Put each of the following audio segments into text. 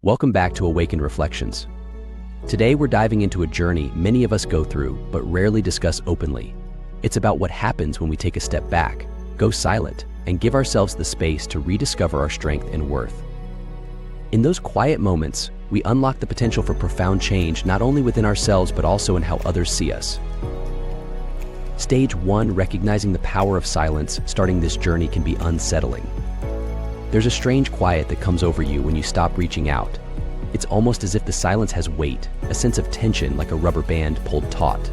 Welcome back to Awakened Reflections. Today we're diving into a journey many of us go through but rarely discuss openly. It's about what happens when we take a step back, go silent, and give ourselves the space to rediscover our strength and worth. In those quiet moments, we unlock the potential for profound change not only within ourselves but also in how others see us. Stage 1, recognizing the power of silence. Starting this journey can be unsettling. There's a strange quiet that comes over you when you stop reaching out. It's almost as if the silence has weight, a sense of tension like a rubber band pulled taut.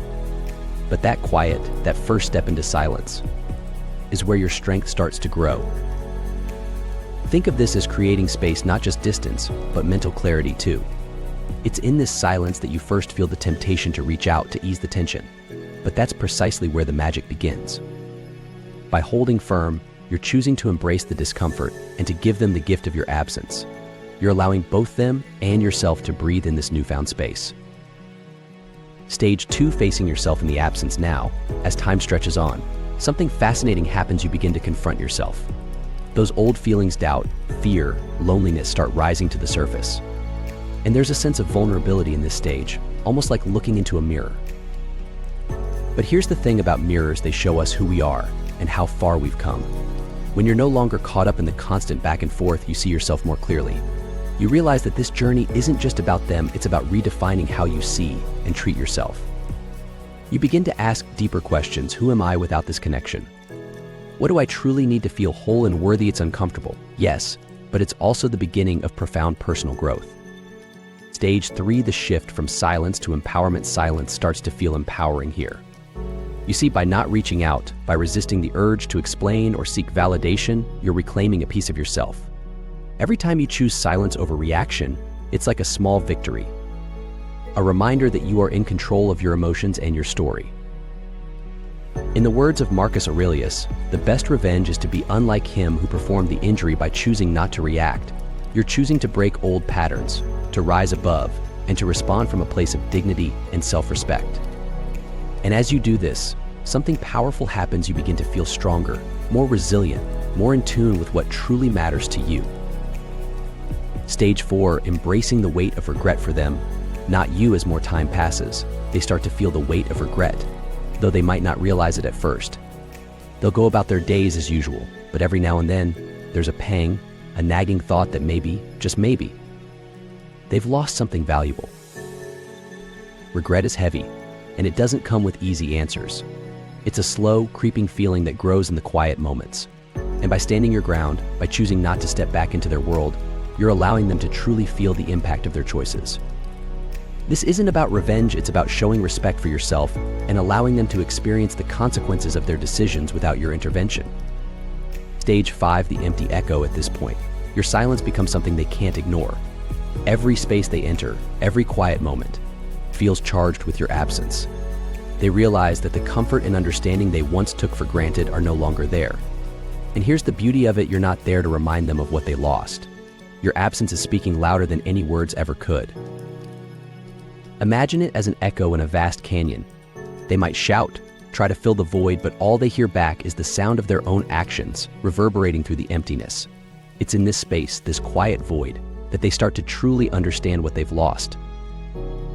But that quiet, that first step into silence, is where your strength starts to grow. Think of this as creating space, not just distance, but mental clarity too. It's in this silence that you first feel the temptation to reach out to ease the tension. But that's precisely where the magic begins. By holding firm, you're choosing to embrace the discomfort and to give them the gift of your absence. You're allowing both them and yourself to breathe in this newfound space. Stage 2, facing yourself in the absence. Now, as time stretches on, something fascinating happens. You begin to confront yourself. Those old feelings, doubt, fear, loneliness, start rising to the surface. And there's a sense of vulnerability in this stage, almost like looking into a mirror. But here's the thing about mirrors: they show us who we are and how far we've come. When you're no longer caught up in the constant back and forth, you see yourself more clearly. You realize that this journey isn't just about them, it's about redefining how you see and treat yourself. You begin to ask deeper questions. Who am I without this connection? What do I truly need to feel whole and worthy? It's uncomfortable, yes, but it's also the beginning of profound personal growth. Stage 3, the shift from silence to empowerment. Silence starts to feel empowering here. You see, by not reaching out, by resisting the urge to explain or seek validation, you're reclaiming a piece of yourself. Every time you choose silence over reaction, it's like a small victory. A reminder that you are in control of your emotions and your story. In the words of Marcus Aurelius, the best revenge is to be unlike him who performed the injury. By choosing not to react, you're choosing to break old patterns, to rise above, and to respond from a place of dignity and self-respect. And as you do this, something powerful happens. You begin to feel stronger, more resilient, more in tune with what truly matters to you. Stage 4, embracing the weight of regret. For them, not you. As more time passes, they start to feel the weight of regret, though they might not realize it at first. They'll go about their days as usual, but every now and then, there's a pang, a nagging thought that maybe, just maybe, they've lost something valuable. Regret is heavy, and it doesn't come with easy answers. It's a slow, creeping feeling that grows in the quiet moments. And by standing your ground, by choosing not to step back into their world, you're allowing them to truly feel the impact of their choices. This isn't about revenge, it's about showing respect for yourself and allowing them to experience the consequences of their decisions without your intervention. Stage 5, the empty echo. At this point, your silence becomes something they can't ignore. Every space they enter, every quiet moment, feels charged with your absence. They realize that the comfort and understanding they once took for granted are no longer there. And here's the beauty of it: you're not there to remind them of what they lost. Your absence is speaking louder than any words ever could. Imagine it as an echo in a vast canyon. They might shout, try to fill the void, but all they hear back is the sound of their own actions reverberating through the emptiness. It's in this space, this quiet void, that they start to truly understand what they've lost.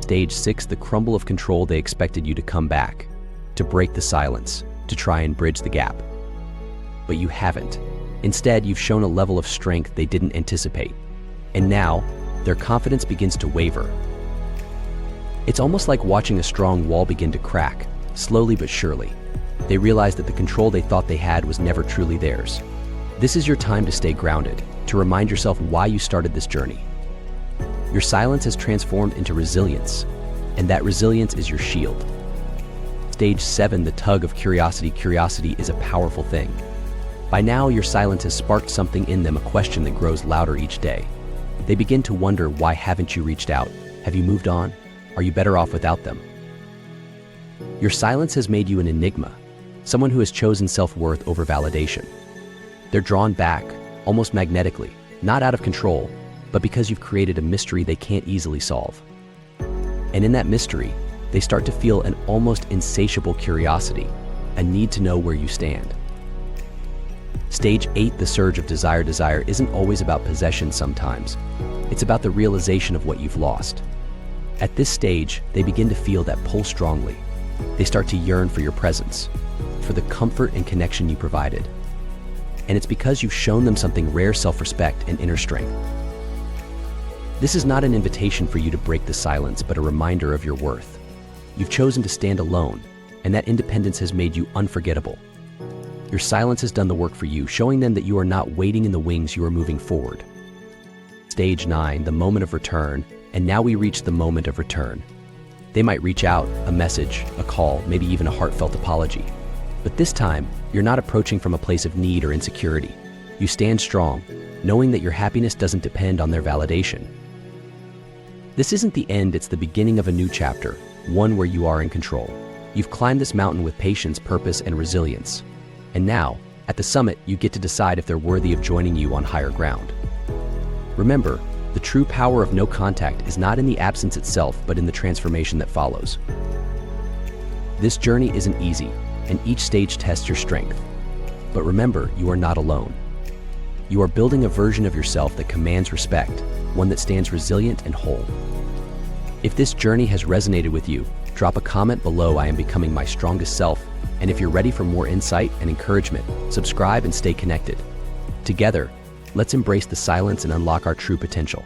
Stage 6, the crumble of control. They expected you to come back, to break the silence, to try and bridge the gap. But you haven't. Instead, you've shown a level of strength they didn't anticipate. And now, their confidence begins to waver. It's almost like watching a strong wall begin to crack, slowly but surely. They realize that the control they thought they had was never truly theirs. This is your time to stay grounded, to remind yourself why you started this journey. Your silence has transformed into resilience, and that resilience is your shield. Stage 7, the tug of curiosity. Curiosity is a powerful thing. By now, your silence has sparked something in them, a question that grows louder each day. They begin to wonder, why haven't you reached out? Have you moved on? Are you better off without them? Your silence has made you an enigma, someone who has chosen self-worth over validation. They're drawn back, almost magnetically, not out of control, but because you've created a mystery they can't easily solve. And in that mystery, they start to feel an almost insatiable curiosity, a need to know where you stand. Stage 8, the surge of desire. Desire isn't always about possession. Sometimes It's about the realization of what you've lost. At this stage, they begin to feel that pull strongly. They start to yearn for your presence, for the comfort and connection you provided. And it's because you've shown them something rare: self-respect and inner strength. This is not an invitation for you to break the silence, but a reminder of your worth. You've chosen to stand alone, and that independence has made you unforgettable. Your silence has done the work for you, showing them that you are not waiting in the wings, you are moving forward. Stage 9, the moment of return, and now we reach the moment of return. They might reach out, a message, a call, maybe even a heartfelt apology. But this time, you're not approaching from a place of need or insecurity. You stand strong, knowing that your happiness doesn't depend on their validation. This isn't the end, it's the beginning of a new chapter, one where you are in control. You've climbed this mountain with patience, purpose, and resilience. And now, at the summit, you get to decide if they're worthy of joining you on higher ground. Remember, the true power of no contact is not in the absence itself, but in the transformation that follows. This journey isn't easy, and each stage tests your strength. But remember, you are not alone. You are building a version of yourself that commands respect, one that stands resilient and whole. If this journey has resonated with you, drop a comment below. I am becoming my strongest self. And if you're ready for more insight and encouragement, subscribe and stay connected. Together, let's embrace the silence and unlock our true potential.